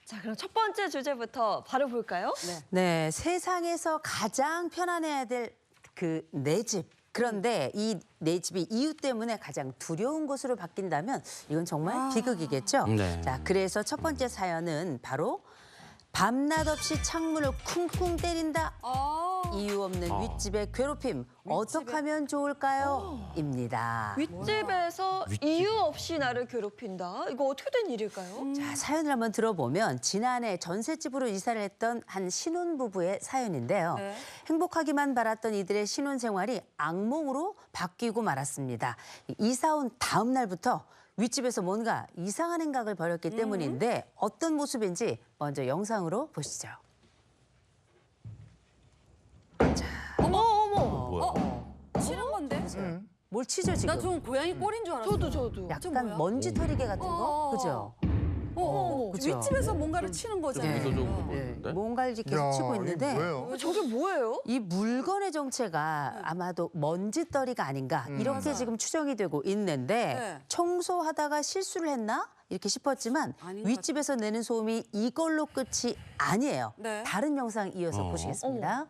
자, 그럼 첫 번째 주제부터 바로 볼까요? 네, 세상에서 가장 편안해야 될 그 내 집. 그런데 이 내 집이 이유 때문에 가장 두려운 곳으로 바뀐다면 이건 정말 비극이겠죠. 네. 자, 그래서 첫 번째 사연은 바로 밤낮 없이 창문을 쿵쿵 때린다. 이유 없는 윗집의 괴롭힘 어떻게 하면 좋을까요? 입니다. 윗집에서 이유 없이 나를 괴롭힌다. 이거 어떻게 된 일일까요? 자, 사연을 한번 들어보면 지난해 전셋집으로 이사를 했던 한 신혼부부의 사연인데요. 네. 행복하기만 바랐던 이들의 신혼생활이 악몽으로 바뀌고 말았습니다. 이사 온 다음 날부터 윗집에서 뭔가 이상한 행각을 벌였기 때문인데 어떤 모습인지 먼저 영상으로 보시죠. 치는 건데? 뭘 치죠 지금? 나 좀 고양이 꼴인 줄 알았어. 저도. 약간 먼지 털이개 같은 거? 그죠? 그죠? 윗집에서 뭔가를 치는 거잖아요. 의도적으로 네. 보였는데. 뭔가를 이제 계속 치고 있는데 뭐예요? 저게 뭐예요? 이 물건의 정체가 아마도 먼지떨이가 아닌가 이렇게 지금 추정이 되고 있는데 네. 청소하다가 실수를 했나? 이렇게 싶었지만 아닌 것 윗집에서 내는 소음이 이걸로 끝이 아니에요. 네. 다른 영상 이어서 보시겠습니다.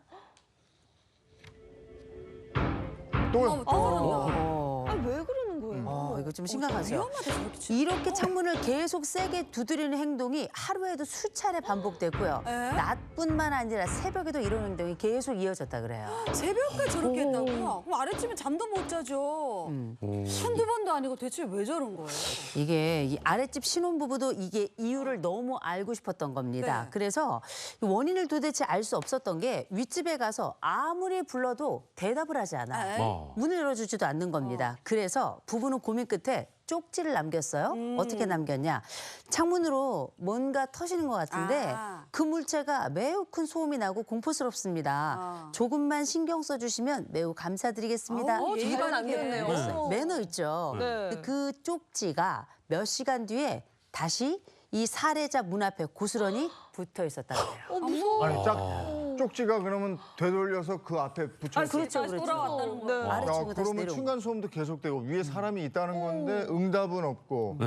또요? 아, 왜 그러는 거예요? 이거 좀 심각하죠. 위험하다 저렇게 치는 이렇게 창문을 계속 세게 두드리는 행동이 하루에도 수차례 반복됐고요. 에? 낮뿐만 아니라 새벽에도 이런 행동이 계속 이어졌다 그래요. 새벽까지 저렇게 했다고요? 그럼 아랫집은 잠도 못 자죠. 한두 번도 아니고 대체 왜 저런 거예요? 이게 이 아랫집 신혼부부도 이게 이유를 너무 알고 싶었던 겁니다. 네. 그래서 이 원인을 도대체 알 수 없었던 게 윗집에 가서 아무리 불러도 대답을 하지 않아요. 에이. 문을 열어주지도 않는 겁니다. 그래서 부부는 고민 끝에 쪽지를 남겼어요. 어떻게 남겼냐. 창문으로 뭔가 터지는 것 같은데 아. 그 물체가 매우 큰 소음이 나고 공포스럽습니다. 조금만 신경 써주시면 매우 감사드리겠습니다. 예의 잘 바르게. 남겼네요. 매너 있죠. 네. 그 쪽지가 몇 시간 뒤에 다시 이 살해자 문 앞에 고스란히 붙어 있었다고 해요. 무서워. 아니 쪽지가 그러면 되돌려서 그 앞에 붙여 있어요. 그렇죠, 다시 그렇죠. 돌아왔다는 거예요. 네. 아래층으로 다시 그러면 내려온 층간 소음도 계속되고 위에 사람이 있다는 건데 응답은 없고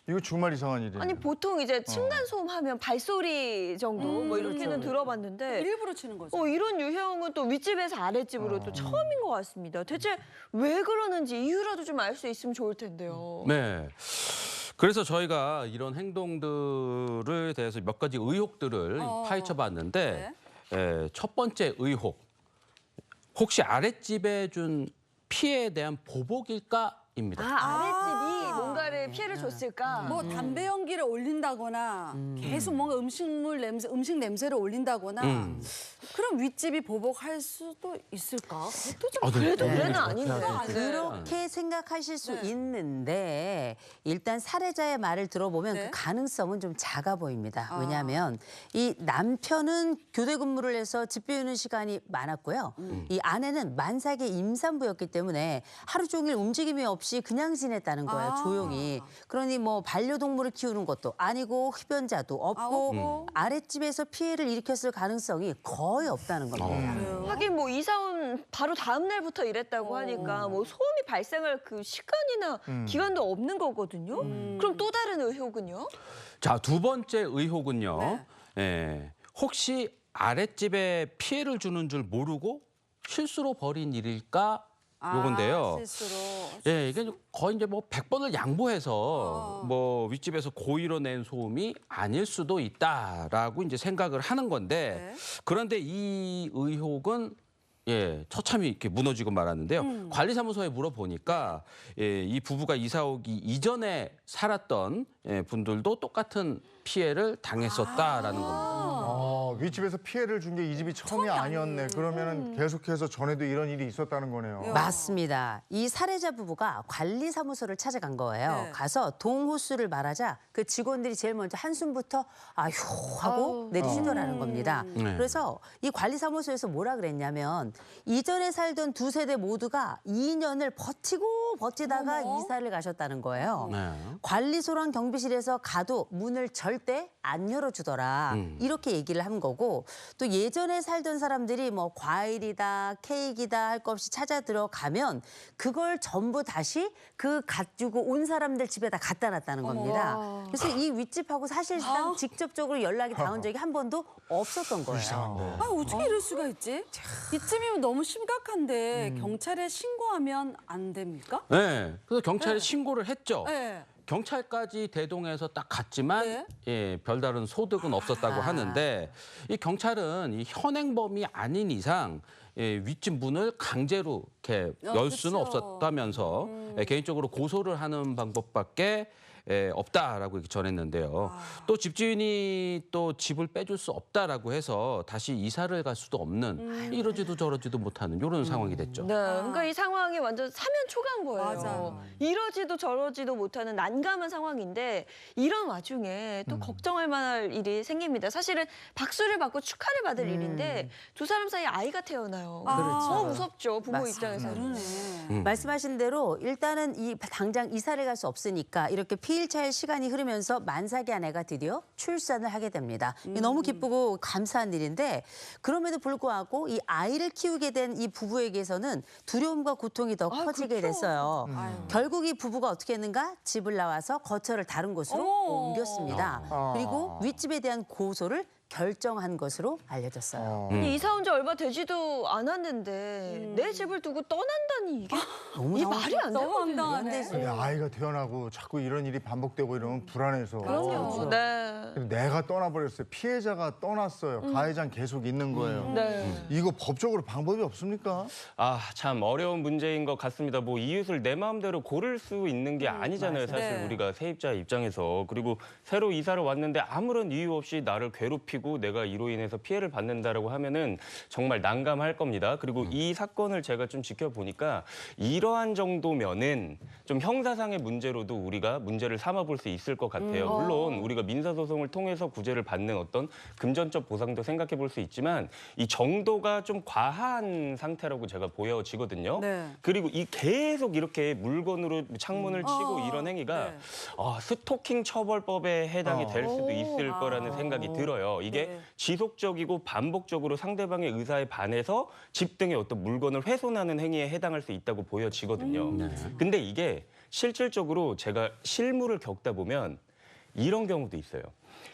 이거 정말 이상한 일이에요. 아니 보통 이제 층간소음 하면 발소리 정도 뭐 이렇게는 들어봤는데 일부러 치는 거죠. 이런 유형은 또 윗집에서 아랫집으로 또 처음인 것 같습니다. 대체 왜 그러는지 이유라도 좀 알 수 있으면 좋을 텐데요. 네. 그래서 저희가 이런 행동들에 대해서 몇 가지 의혹들을 파헤쳐봤는데 첫 번째 의혹. 혹시 아랫집에 준 피해에 대한 보복일까입니다. 아랫집이 뭔가를 피해를 줬을까? 뭐 담배 연기를 올린다거나 계속 뭔가 음식 냄새를 올린다거나 그럼 윗집이 보복할 수도 있을까? 그것도 좀 그래도 네. 그래는 아닌데. 그렇게 생각하실 수 네. 있는데 일단 살해자의 말을 들어보면 네. 그 가능성은 좀 작아 보입니다. 왜냐하면 이 남편은 교대 근무를 해서 집 비우는 시간이 많았고요. 이 아내는 만삭의 임산부였기 때문에 하루 종일 움직임이 없이 그냥 지냈다는 거예요. 조용히. 그러니 뭐 반려동물을 키우는 것도 아니고 흡연자도 없고 아랫집에서 피해를 일으켰을 가능성이 거의 없다는 겁니다. 하긴 뭐 이사 온 바로 다음 날부터 이랬다고 하니까 뭐 소음이 발생할 그 시간이나 기간도 없는 거거든요. 그럼 또 다른 의혹은요? 자, 두 번째 의혹은요. 혹시 아랫집에 피해를 주는 줄 모르고 실수로 벌인 일일까? 요건데요. 실수로. 예, 이게 거의 이제 뭐 100번을 양보해서 뭐 윗집에서 고의로 낸 소음이 아닐 수도 있다라고 이제 생각을 하는 건데 그런데 이 의혹은 처참히 이렇게 무너지고 말았는데요. 관리사무소에 물어보니까 이 부부가 이사 오기 이전에 살았던 분들도 똑같은 피해를 당했었다라는 겁니다. 윗집에서 피해를 준 게 이 집이 처음이 아니었네. 그러면은 계속해서 전에도 이런 일이 있었다는 거네요. 맞습니다. 이 살해자 부부가 관리사무소를 찾아간 거예요. 네. 가서 동호수를 말하자 그 직원들이 제일 먼저 한숨부터 아휴 하고 내리시더라는 겁니다. 그래서 이 관리사무소에서 뭐라 그랬냐면 이전에 살던 두 세대 모두가 2년을 버티고 버티다가 어머. 이사를 가셨다는 거예요. 네. 관리소랑 경비실에서 가도 문을 절대 안 열어주더라. 이렇게 얘기를 한 거고 또 예전에 살던 사람들이 뭐 과일이다 케이크이다 할 것 없이 찾아 들어가면 그걸 전부 다시 그 가지고 온 사람들 집에다 갖다 놨다는 겁니다. 그래서 이 윗집하고 사실상 직접적으로 연락이 닿은 적이 한 번도 없었던 거예요. 이상한데. 아, 어떻게 이럴 수가 있지? 이쯤이면 너무 심각한데 경찰에 신고하면 안 됩니까? 네. 그래서 경찰에 신고를 했죠. 네. 경찰까지 대동해서 딱 갔지만 네. 예, 별다른 소득은 없었다고 하는데 이 경찰은 이 현행범이 아닌 이상 예, 윗집 문을 강제로 이렇게 열 수는 그쵸. 없었다면서 예, 개인적으로 고소를 하는 방법밖에 예, 없다라고 이렇게 전했는데요. 또 집주인이 또 집을 빼줄 수 없다라고 해서 다시 이사를 갈 수도 없는 이러지도 저러지도 못하는 이런 상황이 됐죠. 네, 그러니까 이 상황이 완전 사면 초가인 거예요. 맞아요. 이러지도 저러지도 못하는 난감한 상황인데 이런 와중에 또 걱정할 만한 일이 생깁니다. 사실은 박수를 받고 축하를 받을 일인데 두 사람 사이에 아이가 태어나요. 그렇죠. 무섭죠, 부모 맞습니다. 입장에서는. 그러네. 말씀하신 대로 일단은 이 당장 이사를 갈 수 없으니까 이렇게 피일차일 시간이 흐르면서 만삭의 아내가 드디어 출산을 하게 됩니다. 이게 너무 기쁘고 감사한 일인데 그럼에도 불구하고 이 아이를 키우게 된 이 부부에게서는 두려움과 고통이 더 커지게 그렇죠. 됐어요. 아유. 결국 이 부부가 어떻게 했는가? 집을 나와서 거처를 다른 곳으로 어머. 옮겼습니다. 그리고 윗집에 대한 고소를 결정한 것으로 알려졌어요. 이사 온 지 얼마 되지도 않았는데 내 집을 두고 떠난다니 이게 너무 이 말이 안 너무 되거든요. 황당하네. 근데 아이가 태어나고 자꾸 이런 일이 반복되고 이러면 불안해서. 그럼요. 네. 근데 내가 떠나버렸어요. 피해자가 떠났어요. 가해자는 계속 있는 거예요. 네. 이거 법적으로 방법이 없습니까? 아, 참 어려운 문제인 것 같습니다. 뭐 이웃을 내 마음대로 고를 수 있는 게 아니잖아요. 사실 네. 우리가 세입자 입장에서. 그리고 새로 이사를 왔는데 아무런 이유 없이 나를 괴롭히고 내가 이로 인해서 피해를 받는다라고 하면은 정말 난감할 겁니다. 그리고 이 사건을 제가 좀 지켜보니까 이러한 정도면은 좀 형사상의 문제로도 우리가 문제를 삼아볼 수 있을 것 같아요. 물론 우리가 민사소송을 통해서 구제를 받는 어떤 금전적 보상도 생각해 볼 수 있지만 이 정도가 좀 과한 상태라고 제가 보여지거든요. 네. 그리고 이 계속 이렇게 물건으로 창문을 치고 이런 행위가 네. 스토킹 처벌법에 해당이 될 수도 있을 아. 거라는 생각이 들어요. 이게 네. 지속적이고 반복적으로 상대방의 의사에 반해서 집 등의 어떤 물건을 훼손하는 행위에 해당할 수 있다고 보여지거든요. 근데 이게 실질적으로 제가 실무를 겪다 보면 이런 경우도 있어요.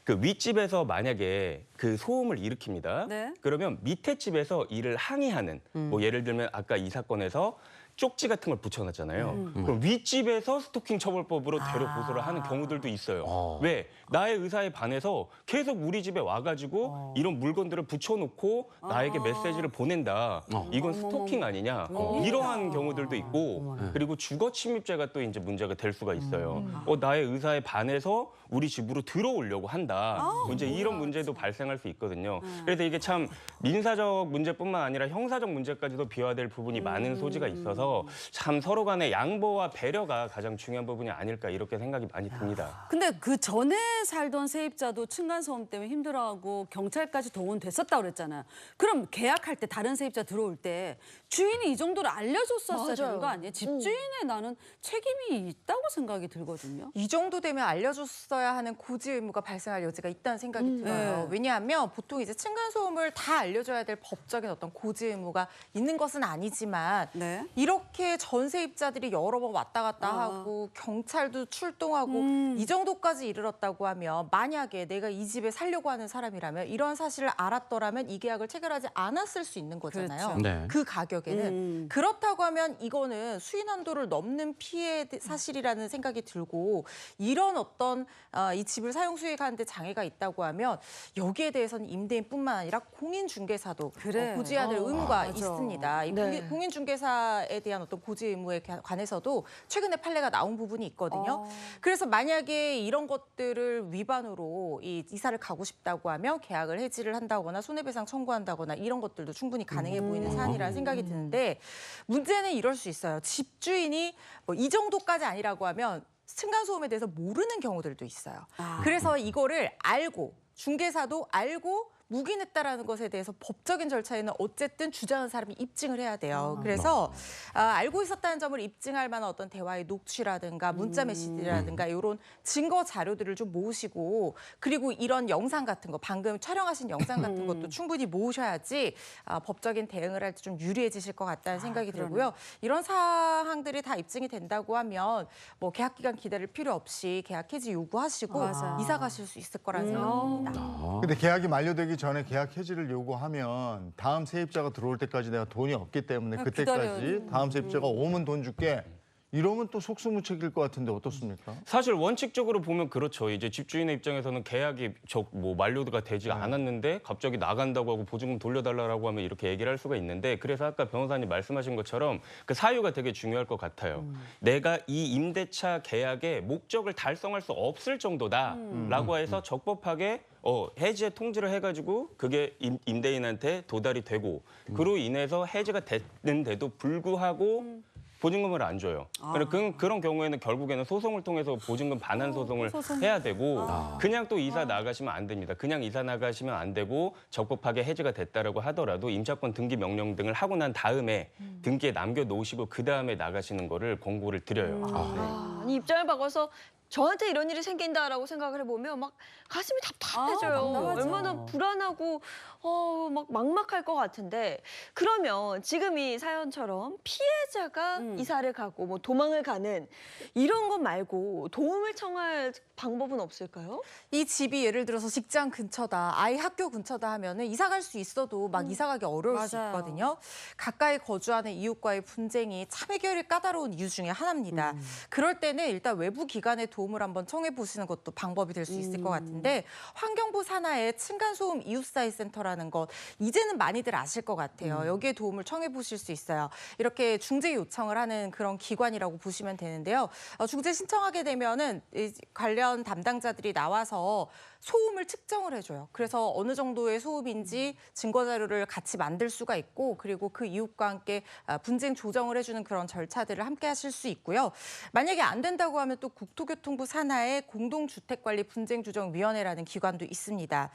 그 윗집에서 만약에 그 소음을 일으킵니다. 네. 그러면 밑에 집에서 이를 항의하는 뭐 예를 들면 아까 이 사건에서 쪽지 같은 걸 붙여놨잖아요. 그럼 윗집에서 스토킹 처벌법으로 대로 고소를 하는 경우들도 있어요. 왜? 나의 의사에 반해서 계속 우리 집에 와가지고 이런 물건들을 붙여놓고 나에게 메시지를 보낸다. 이건 스토킹 아니냐. 이러한 경우들도 있고 그리고 주거 침입죄가 또 이제 문제가 될 수가 있어요. 나의 의사에 반해서 우리 집으로 들어오려고 한다. 이제 이런 문제도 발생할 수 있거든요. 그래서 이게 참 민사적 문제뿐만 아니라 형사적 문제까지도 비화될 부분이 많은 소지가 있어서 참 서로 간의 양보와 배려가 가장 중요한 부분이 아닐까 이렇게 생각이 많이 듭니다. 근데 그 전에 살던 세입자도 층간소음 때문에 힘들어하고 경찰까지 동원됐었다고 그랬잖아요. 그럼 계약할 때 다른 세입자 들어올 때 주인이 이 정도를 알려줬었어야 되는 거 아니에요? 집주인에 나는 책임이 있다고 생각이 들거든요. 이 정도 되면 알려줬어야 하는 고지 의무가 발생할 여지가 있다는 생각이 들어요. 네. 왜냐하면 보통 이제 층간소음을 다 알려줘야 될 법적인 어떤 고지 의무가 있는 것은 아니지만 네. 이렇게 전세입자들이 여러 번 왔다 갔다 하고 경찰도 출동하고 이 정도까지 이르렀다고 하면 만약에 내가 이 집에 살려고 하는 사람이라면 이런 사실을 알았더라면 이 계약을 체결하지 않았을 수 있는 거잖아요. 그렇죠. 네. 그 가격에는. 그렇다고 하면 이거는 수인 한도를 넘는 피해 사실이라는 생각이 들고 이런 어떤 이 집을 사용 수익하는데 장애가 있다고 하면 여기에 대해서는 임대인뿐만 아니라 공인중개사도 그래. 고지해야 될 의무가 맞아. 있습니다. 이 네. 공인중개사에 대한 어떤 고지 의무에 관해서도 최근에 판례가 나온 부분이 있거든요. 그래서 만약에 이런 것들을 위반으로 이 이사를 가고 싶다고 하면 계약을 해지를 한다거나 손해배상 청구한다거나 이런 것들도 충분히 가능해 보이는 사안이라는 생각이 드는데 문제는 이럴 수 있어요. 집주인이 뭐 이 정도까지 아니라고 하면 층간소음에 대해서 모르는 경우들도 있어요. 그래서 이거를 알고 중개사도 알고 묵인했다라는 것에 대해서 법적인 절차에는 어쨌든 주장한 사람이 입증을 해야 돼요. 그래서 알고 있었다는 점을 입증할 만한 어떤 대화의 녹취라든가 문자 메시지라든가 이런 증거 자료들을 좀 모으시고 그리고 이런 영상 같은 거 방금 촬영하신 영상 같은 것도 충분히 모으셔야지 법적인 대응을 할 때 좀 유리해지실 것 같다는 생각이 들고요. 이런 사항들이 다 입증이 된다고 하면 뭐 계약 기간 기다릴 필요 없이 계약 해지 요구하시고 맞아요. 이사 가실 수 있을 거라는 생각입니다. 근데 계약이 만료되기 전에 계약 해지를 요구하면 다음 세입자가 들어올 때까지 내가 돈이 없기 때문에 그냥 그때까지 기다려요. 다음 세입자가 오면 돈 줄게. 이러면 또 속수무책일 것 같은데 어떻습니까? 사실 원칙적으로 보면 그렇죠. 이제 집주인의 입장에서는 계약이 뭐 만료가 되지 않았는데 갑자기 나간다고 하고 보증금 돌려달라고 하면 이렇게 얘기를 할 수가 있는데 그래서 아까 변호사님 말씀하신 것처럼 그 사유가 되게 중요할 것 같아요. 내가 이 임대차 계약의 목적을 달성할 수 없을 정도다라고 해서 적법하게 해지의 통지를 해가지고 그게 임대인한테 도달이 되고 그로 인해서 해지가 됐는데도 불구하고 보증금을 안 줘요. 그런 경우에는 결국에는 소송을 통해서 보증금 반환 소송을 해야 되고 그냥 또 이사 나가시면 안 됩니다. 그냥 이사 나가시면 안 되고 적법하게 해지가 됐다라고 하더라도 임차권 등기 명령 등을 하고 난 다음에 등기에 남겨놓으시고 그다음에 나가시는 거를 권고를 드려요. 아니 입장을 바꿔서 저한테 이런 일이 생긴다라고 생각을 해보면 막 가슴이 답답해져요. 답답하죠. 얼마나 불안하고 막 막막할 것 같은데 그러면 지금 이 사연처럼 피해자가 이사를 가고 뭐 도망을 가는 이런 것 말고 도움을 청할 방법은 없을까요? 이 집이 예를 들어서 직장 근처다, 아이 학교 근처다 하면은 이사 갈 수 있어도 막 이사 가기 어려울 수 맞아요. 있거든요. 가까이 거주하는 이웃과의 분쟁이 참 해결이 까다로운 이유 중에 하나입니다. 그럴 때는 일단 외부 기관의 도움을 한번 청해 보시는 것도 방법이 될 수 있을 것 같은데 환경부 산하의 층간소음 이웃사회센터라는 것 이제는 많이들 아실 것 같아요. 여기에 도움을 청해 보실 수 있어요. 이렇게 중재 요청을 하는 그런 기관이라고 보시면 되는데요. 중재 신청하게 되면은 이 관련 담당자들이 나와서 소음을 측정을 해줘요. 그래서 어느 정도의 소음인지 증거 자료를 같이 만들 수가 있고 그리고 그 이웃과 함께 분쟁 조정을 해주는 그런 절차들을 함께 하실 수 있고요. 만약에 안 된다고 하면 또 국토교통부 산하의 공동주택관리 분쟁조정위원회라는 기관도 있습니다.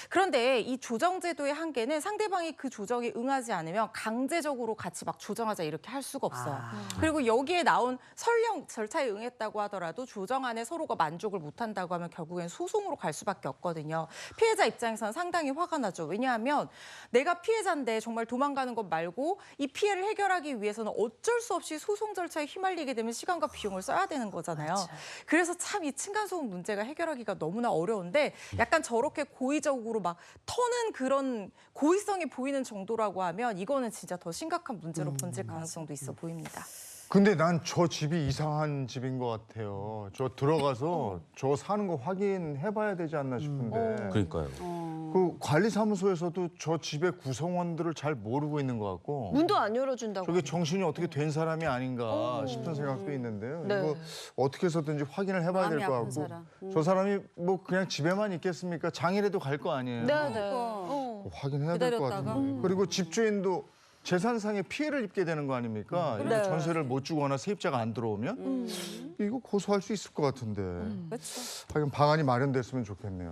그런데 이 조정제도의 한계는 상대방이 그 조정에 응하지 않으면 강제적으로 같이 막 조정하자 이렇게 할 수가 없어요. 그리고 여기에 나온 설령 절차에 응했다고 하더라도 조정안에 서로가 만족을 못한다고 하면 결국엔 소송으로 갈 수밖에 없거든요. 피해자 입장에서는 상당히 화가 나죠. 왜냐하면 내가 피해자인데 정말 도망가는 것 말고 이 피해를 해결하기 위해서는 어쩔 수 없이 소송 절차에 휘말리게 되면 시간과 비용을 써야 되는 거잖아요. 그래서 참 이 층간소음 문제가 해결하기가 너무나 어려운데 약간 저렇게 고의적으로 막 터는 그런 고의성이 보이는 정도라고 하면 이거는 진짜 더 심각한 문제로 번질 가능성도 있어 보입니다. 근데 난 저 집이 이상한 집인 것 같아요. 저 들어가서 저 사는 거 확인해봐야 되지 않나 싶은데. 그러니까요. 그 관리사무소에서도 저 집의 구성원들을 잘 모르고 있는 것 같고. 문도 안 열어준다고. 저게 정신이 어떻게 된 사람이 아닌가 싶은 생각도 있는데요. 네. 이거 어떻게 해서든지 확인을 해봐야 될 마음이 것 아픈 같고. 사람. 저 사람이 뭐 그냥 집에만 있겠습니까? 장일에도 갈 거 아니에요. 네네. 확인해야 될 것 기다렸다가. 같은데. 그리고 집주인도 재산상의 피해를 입게 되는 거 아닙니까? 이렇게 네. 전세를 못 주거나 세입자가 안 들어오면 이거 고소할 수 있을 것 같은데. 그렇죠. 하여간 방안이 마련됐으면 좋겠네요.